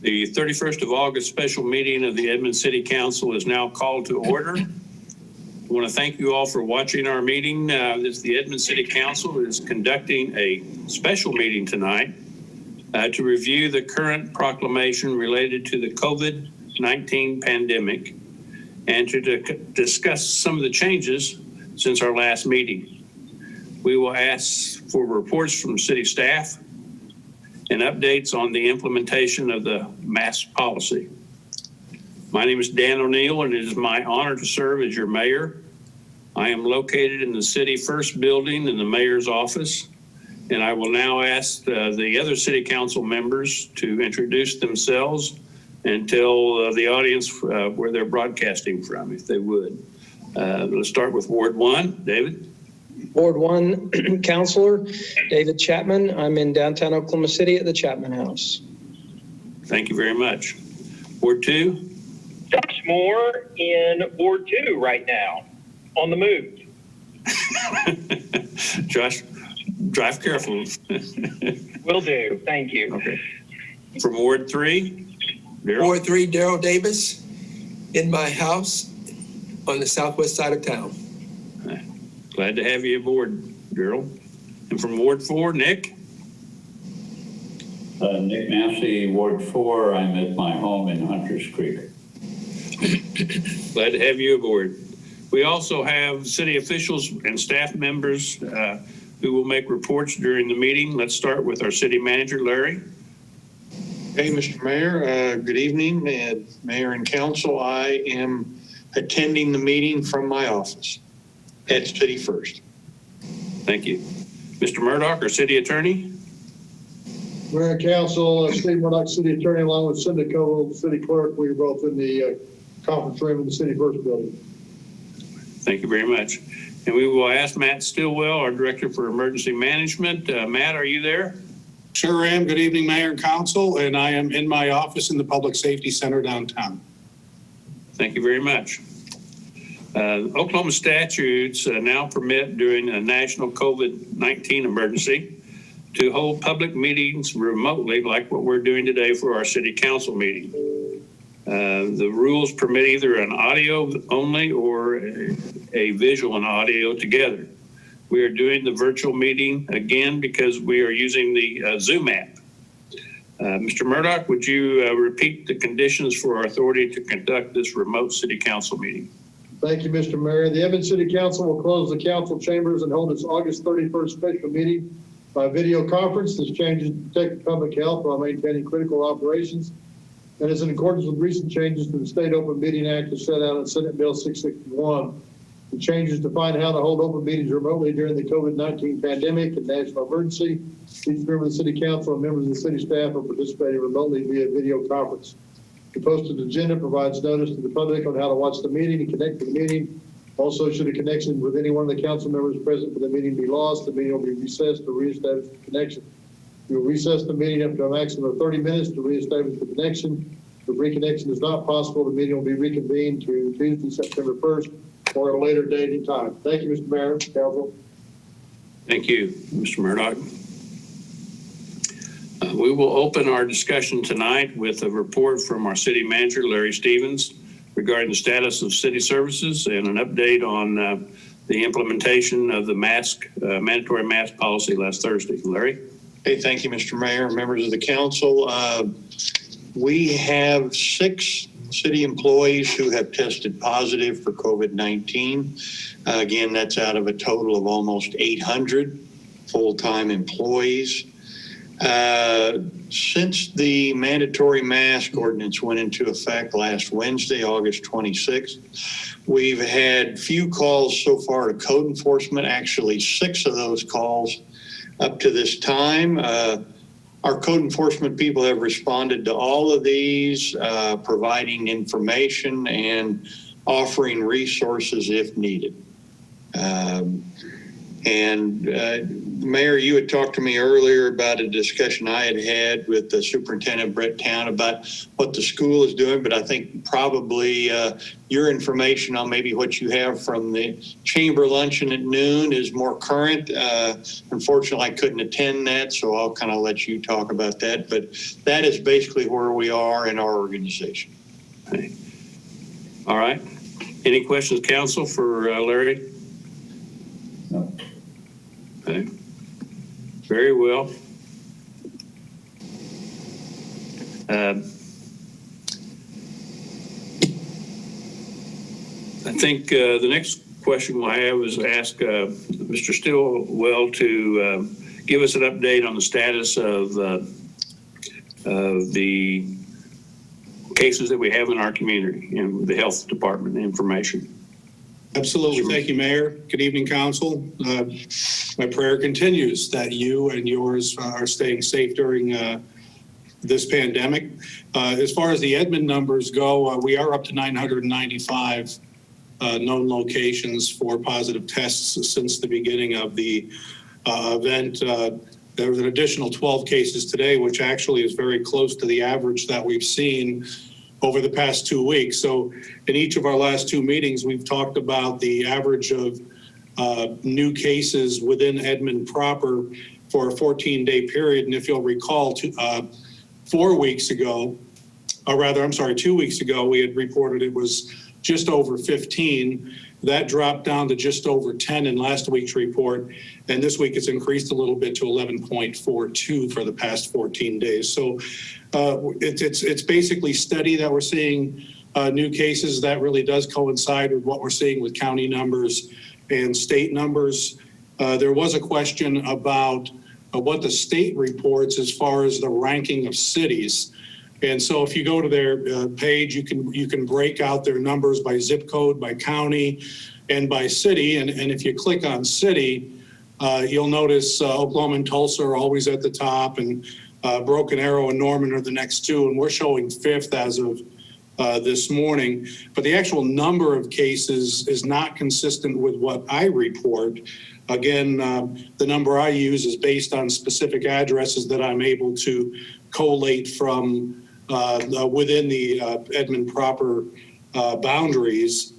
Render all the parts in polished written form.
The 31st of August special meeting of the Edmond City Council is now called to order. I want to thank you all for watching our meeting. The Edmond City Council is conducting a special meeting tonight to review the current proclamation related to the COVID-19 pandemic and to discuss some of the changes since our last meeting. We will ask for reports from city staff and updates on the implementation of the mask policy. My name is Dan O'Neill, and it is my honor to serve as your mayor. I am located in the city first building in the mayor's office, and I will now ask the other city council members to introduce themselves and tell the audience where they're broadcasting from, if they would. Let's start with Ward 1. David? Ward 1 Councilor David Chapman. I'm in downtown Oklahoma City at the Chapman House. Thank you very much. Ward 2? Josh Moore in Ward 2 right now, on the move. Josh, drive careful. Will do. Thank you. Okay. From Ward 3? Daryl? Ward 3, Daryl Davis, in my house on the southwest side of town. Glad to have you aboard, Daryl. And from Ward 4, Nick? Nick Massey, Ward 4. I'm at my home in Hunters Creek. Glad to have you aboard. We also have city officials and staff members who will make reports during the meeting. Let's start with our city manager, Larry. Hey, Mr. Mayor, good evening, and Mayor and Council. I am attending the meeting from my office at City First. Thank you. Mr. Murdoch, our city attorney. Mayor and Council, Steve Murdoch, City Attorney, along with Cindy Cole, City Clerk. We are both in the conference room in the City First building. Thank you very much. And we will ask Matt Stillwell, our Director for Emergency Management. Matt, are you there? Sure am. Good evening, Mayor and Council, and I am in my office in the Public Safety Center downtown. Thank you very much. Oklahoma statutes now permit during a national COVID-19 emergency to hold public meetings remotely, like what we're doing today for our city council meeting. The rules permit either an audio only or a visual and audio together. We are doing the virtual meeting again because we are using the Zoom app. Mr. Murdoch, would you repeat the conditions for our authority to conduct this remote city council meeting? Thank you, Mr. Mayor. The Edmond City Council will close the council chambers and hold its August 31st special meeting by video conference. This changes to protect public health while maintaining critical operations and is in accordance with recent changes to the State Open Meeting Act as set out in Senate Bill 661. The changes define how to hold open meetings remotely during the COVID-19 pandemic and national emergency. Each member of the City Council and members of the city staff are participating remotely via video conference. The posted agenda provides notice to the public on how to watch the meeting and connect to the meeting. Also, should a connection with any one of the council members present for the meeting be lost, the meeting will be recessed to reestablish the connection. We will recess the meeting up to a maximum of 30 minutes to reestablish the connection. If reconnection is not possible, the meeting will be reconvened to Tuesday, September 1st, or at a later date and time. Thank you, Mr. Mayor, Council. Thank you, Mr. Murdoch. We will open our discussion tonight with a report from our city manager, Larry Stevens, regarding the status of city services and an update on the implementation of the mandatory mask policy last Thursday. Larry? Hey, thank you, Mr. Mayor, members of the council. We have 6 city employees who have tested positive for COVID-19. Again, that's out of a total of almost 800 full-time employees. Since the mandatory mask ordinance went into effect last Wednesday, August 26th, we've had few calls so far to code enforcement, actually 6 of those calls up to this time. Our code enforcement people have responded to all of these, providing information and offering resources if needed. Mayor, you had talked to me earlier about a discussion I had with the Superintendent Brett Town about what the school is doing, but I think probably your information on maybe what you have from the chamber luncheon at noon is more current. Unfortunately, I couldn't attend that, so I'll kind of let you talk about that. But that is basically where we are in our organization. Okay. All right. Any questions, council, for Larry? No. Okay. Very well. I think the next question we'll have is ask Mr. Stillwell to give us an update on the status of the cases that we have in our community and the health department information. Absolutely. Thank you, Mayor. Good evening, Council. My prayer continues that you and yours are staying safe during this pandemic. As far as the Edmond numbers go, we are up to 995 known locations for positive tests since the beginning of the event. There was an additional 12 cases today, which actually is very close to the average that we've seen over the past 2 weeks. So in each of our last two meetings, we've talked about the average of new cases within Edmond proper for a 14-day period. And if you'll recall, 2 weeks ago, we had reported it was just over 15. That dropped down to just over 10 in last week's report. And this week it's increased a little bit to 11.42 for the past 14 days. So it's basically steady that we're seeing new cases. That really does coincide with what we're seeing with county numbers and state numbers. There was a question about what the state reports as far as the ranking of cities. And so if you go to their page, you can break out their numbers by zip code, by county, and by city. And if you click on city, you'll notice Oklahoma and Tulsa are always at the top, and Broken Arrow and Norman are the next two. And we're showing fifth as of this morning. But the actual number of cases is not consistent with what I report. Again, the number I use is based on specific addresses that I'm able to collate from within the Edmond proper boundaries.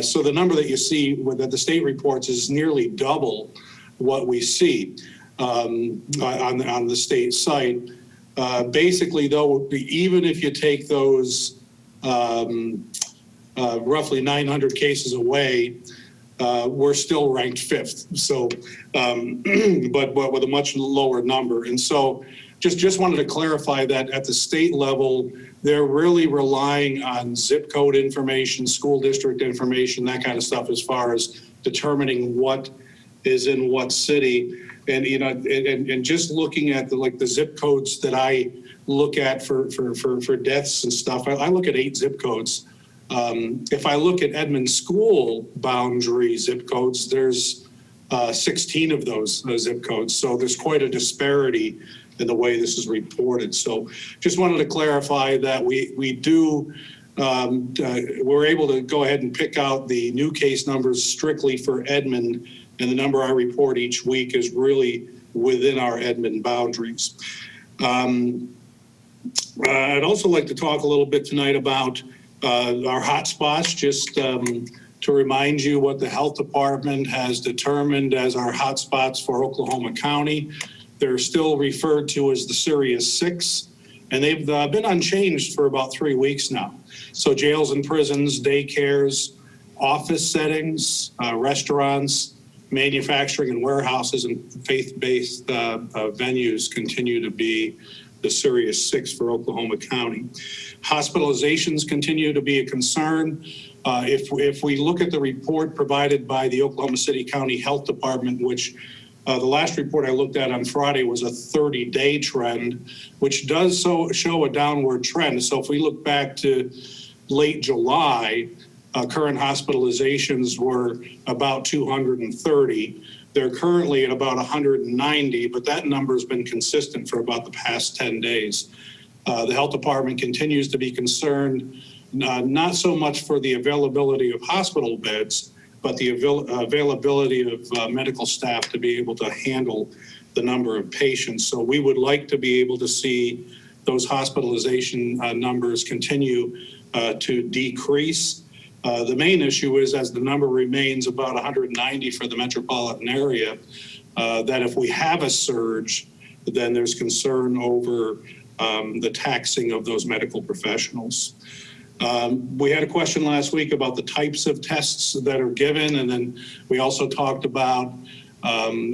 So the number that you see that the state reports is nearly double what we see on the state site. Basically, though, even if you take those roughly 900 cases away, we're still ranked fifth. So, but with a much lower number. And so just wanted to clarify that at the state level, they're really relying on zip code information, school district information, that kind of stuff as far as determining what is in what city. And, you know, and just looking at the zip codes that I look at for deaths and stuff, I look at 8 zip codes. If I look at Edmond school boundary zip codes, there's 16 of those zip codes. So there's quite a disparity in the way this is reported. So just wanted to clarify that we're able to go ahead and pick out the new case numbers strictly for Edmond, and the number I report each week is really within our Edmond boundaries. I'd also like to talk a little bit tonight about our hotspots, just to remind you what the health department has determined as our hotspots for Oklahoma County. They're still referred to as the Serious 6, and they've been unchanged for about 3 weeks now. So jails and prisons, daycares, office settings, restaurants, manufacturing and warehouses, and faith-based venues continue to be the Serious 6 for Oklahoma County. Hospitalizations continue to be a concern. If we look at the report provided by the Oklahoma City County Health Department, which the last report I looked at on Friday was a 30-day trend, which does show a downward trend. So if we look back to late July, current hospitalizations were about 230. They're currently at about 190, but that number has been consistent for about the past 10 days. The health department continues to be concerned, not so much for the availability of hospital beds, but the availability of medical staff to be able to handle the number of patients. So we would like to be able to see those hospitalization numbers continue to decrease. The main issue is, as the number remains about 190 for the metropolitan area, that if we have a surge, then there's concern over the taxing of those medical professionals. We had a question last week about the types of tests that are given, and then we also talked about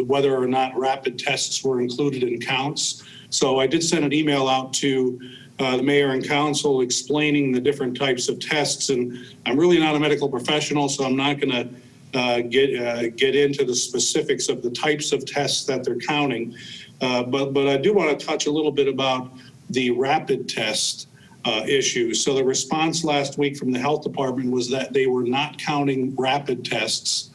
whether or not rapid tests were included in counts. So I did send an email out to the mayor and council explaining the different types of tests, and I'm really not a medical professional, so I'm not going to get into the specifics of the types of tests that they're counting. But I do want to touch a little bit about the rapid test issue. So the response last week from the health department was that they were not counting rapid tests,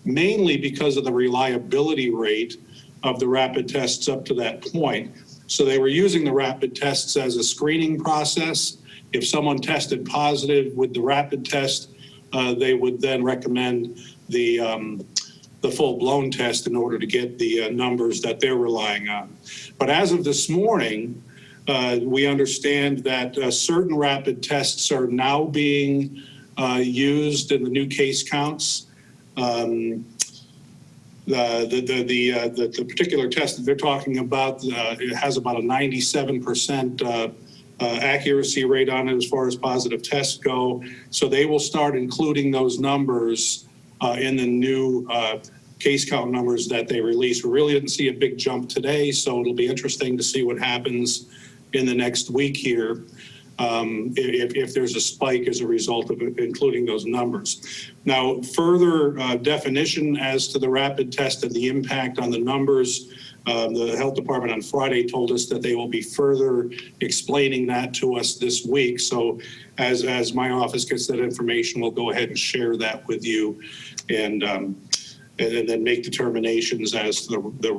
mainly because of the reliability rate of the rapid tests up to that point. So they were using the rapid tests as a screening process. If someone tested positive with the rapid test, they would then recommend the full-blown test in order to get the numbers that they're relying on. But as of this morning, we understand that certain rapid tests are now being used in the new case counts. The particular test that they're talking about, it has about a 97% accuracy rate on it as far as positive tests go. So they will start including those numbers in the new case count numbers that they release. We really didn't see a big jump today, so it'll be interesting to see what happens in the next week here, if there's a spike as a result of including those numbers. Now, further definition as to the rapid test and the impact on the numbers, the health department on Friday told us that they will be further explaining that to us this week. So as my office gets that information, we'll go ahead and share that with you, and then make determinations as to the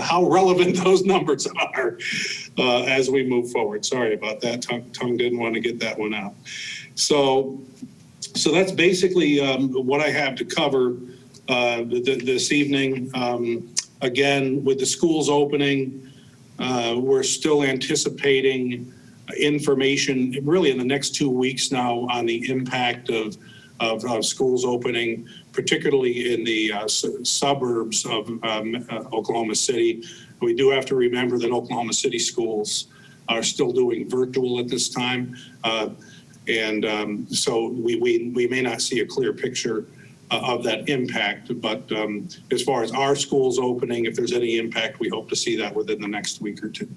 how relevant those numbers are as we move forward. Sorry about that. Tongue didn't want to get that one out. So that's basically what I have to cover this evening. Again, with the schools opening, we're still anticipating information really in the next 2 weeks now on the impact of schools opening, particularly in the suburbs of Oklahoma City. We do have to remember that Oklahoma City schools are still doing virtual at this time. So we may not see a clear picture of that impact, but as far as our schools opening, if there's any impact, we hope to see that within the next week or two.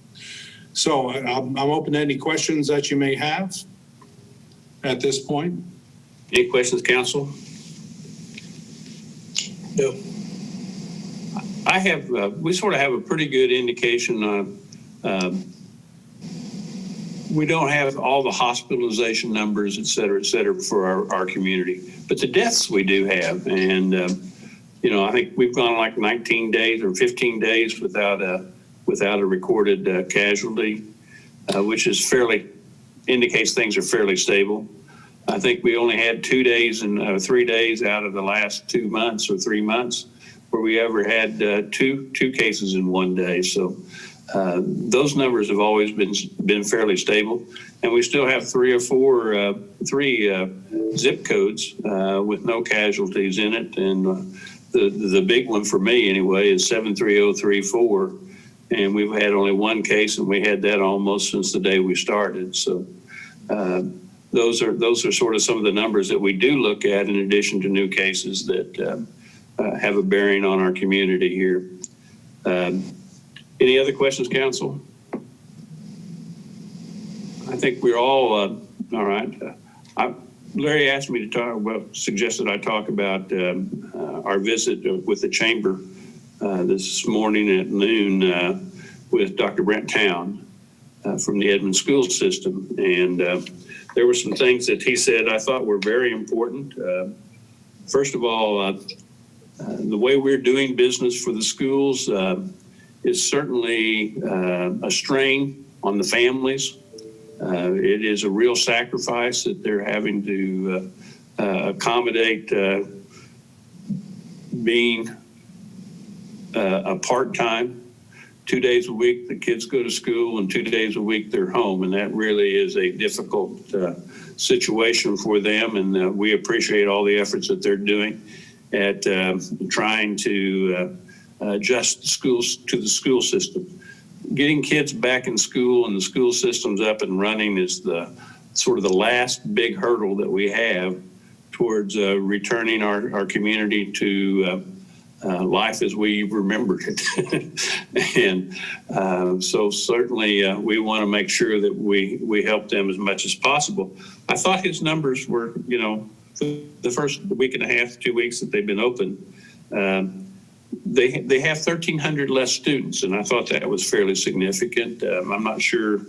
So I'm open to any questions that you may have at this point. Any questions, council? No. I have, we sort of have a pretty good indication on, we don't have all the hospitalization numbers, et cetera, for our community, but the deaths we do have. And, I think we've gone like 19 days or 15 days without a recorded casualty, which is indicates things are fairly stable. I think we only had 2 days and 3 days out of the last 2 months or 3 months where we ever had two cases in 1 day. So those numbers have always been fairly stable, and we still have three zip codes with no casualties in it. And the big one for me anyway is 73034, and we've had only one case, and we had that almost since the day we started. So. Those are sort of some of the numbers that we do look at in addition to new cases that have a bearing on our community here. Any other questions, council? I think we're all right. Larry asked me to suggested I talk about our visit with the chamber this morning at noon with Dr. Brent Town from the Edmond school system. And there were some things that he said I thought were very important. First of all, the way we're doing business for the schools is certainly a strain on the families. It is a real sacrifice that they're having to accommodate being a part-time. 2 days a week the kids go to school and 2 days a week they're home, and that really is a difficult situation for them, and we appreciate all the efforts that they're doing at trying to adjust schools to the school system. Getting kids back in school and the school system's up and running is the sort of the last big hurdle that we have towards returning our community to life as we remembered it. And so certainly we want to make sure that we help them as much as possible. I thought his numbers were, for the first week and a half, 2 weeks that they've been open, they have 1,300 less students, and I thought that was fairly significant. I'm not sure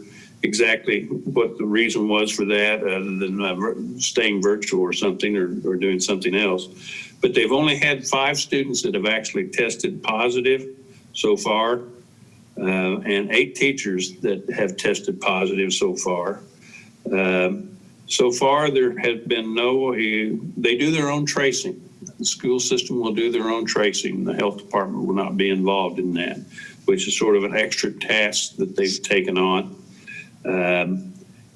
exactly what the reason was for that, other than staying virtual or something, or doing something else. But they've only had 5 students that have actually tested positive so far, and 8 teachers that have tested positive so far. So far, there has been they do their own tracing. The school system will do their own tracing. The health department will not be involved in that, which is sort of an extra task that they've taken on.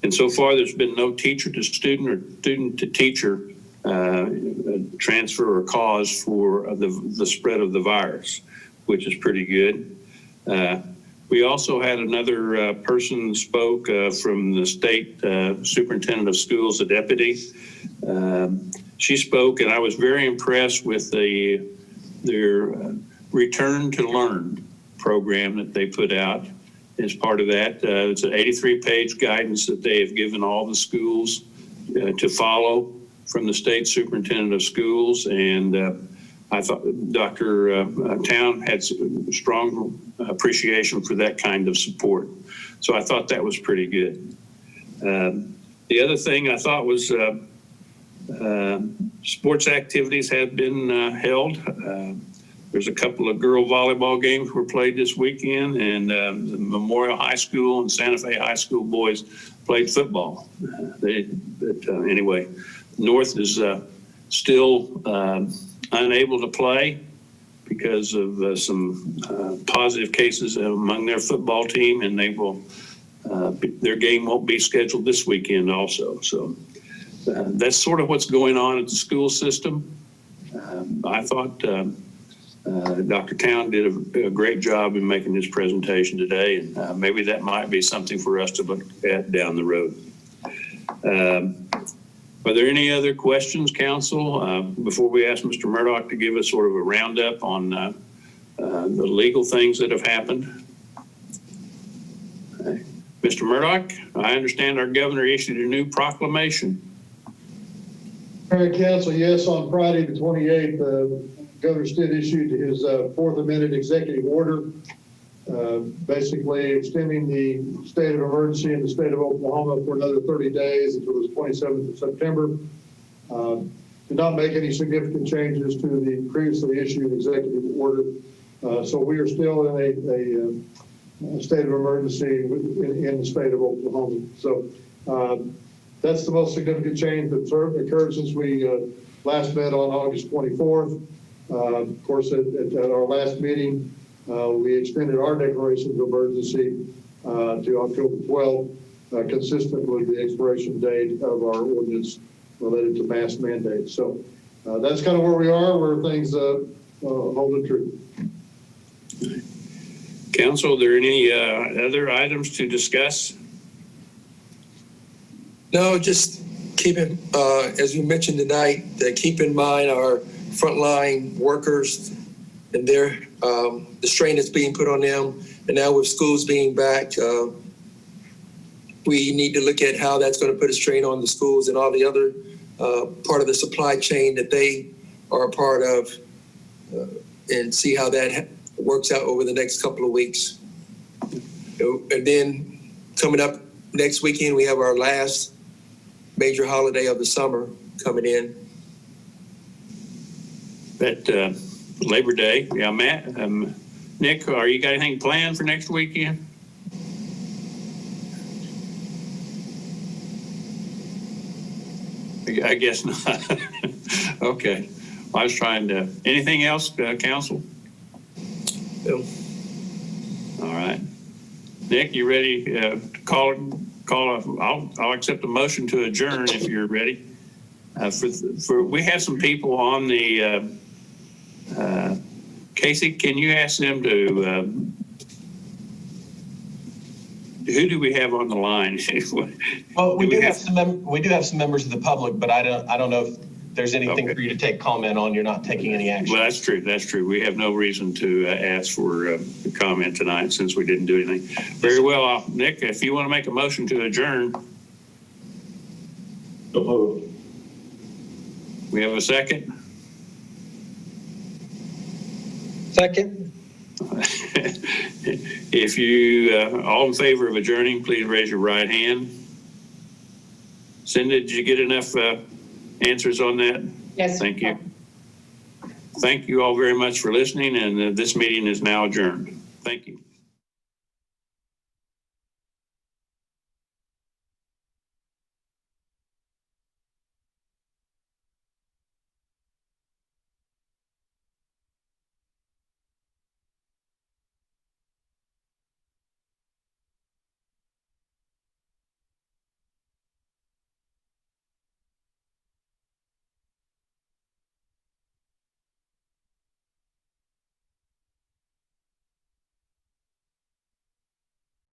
And so far, there's been no teacher to student or student to teacher transfer or cause for the spread of the virus, which is pretty good. We also had another person spoke from the state superintendent of schools, a deputy. She spoke, and I was very impressed with their Return to Learn program that they put out as part of that. It's an 83-page guidance that they have given all the schools to follow from the state superintendent of schools, and I thought Dr. Town had strong appreciation for that kind of support. So I thought that was pretty good. The other thing I thought was sports activities have been held. There's a couple of girl volleyball games were played this weekend, and the Memorial High School and Santa Fe High School boys played football. Anyway, North is still unable to play because of some positive cases among their football team, and they will their game won't be scheduled this weekend also. So that's sort of what's going on at the school system. I thought Dr. Town did a great job in making this presentation today, and maybe that might be something for us to look at down the road. Are there any other questions, council, before we ask Mr. Murdoch to give us sort of a roundup on the legal things that have happened? Mr. Murdoch, I understand our governor issued a new proclamation. Mayor and Council, yes, on Friday the 28th, Governor Stitt issued his fourth amended executive order, basically extending the state of emergency in the state of Oklahoma for another 30 days until the 27th of September. Did not make any significant changes to the previously issued executive order. So we are still in a state of emergency in the state of Oklahoma. So that's the most significant change that occurred since we last met on August 24th. Of course, at our last meeting, we extended our declaration of emergency to October 12th, consistent with the expiration date of our ordinance related to mask mandates. So that's kind of where we are, where things holding true. Council, are there any other items to discuss? No, just as we mentioned tonight, keep in mind our frontline workers and the strain that's being put on them. And now with schools being back, we need to look at how that's going to put a strain on the schools and all the other part of the supply chain that they are a part of, and see how that works out over the next couple of weeks. And then coming up next weekend, we have our last major holiday of the summer coming in. At Labor Day. Yeah, Matt, Nick, are you got anything planned for next weekend? I guess not. Okay. I was trying to, anything else, council? No. All right. Nick, you ready to I'll accept a motion to adjourn if you're ready. We have some people on the, Casey, can you ask them to, who do we have on the line? Well, we do have some members of the public, but I don't know if there's anything Okay. for you to take comment on. You're not taking any action. Well, that's true. That's true. We have no reason to ask for comment tonight since we didn't do anything. Very well, Nick, if you want to make a motion to adjourn, So moved. we have a second. Second? If you, all in favor of adjourning, please raise your right hand. Cindy, did you get enough answers on that? Yes. Thank you. Thank you all very much for listening, and this meeting is now adjourned. Thank you.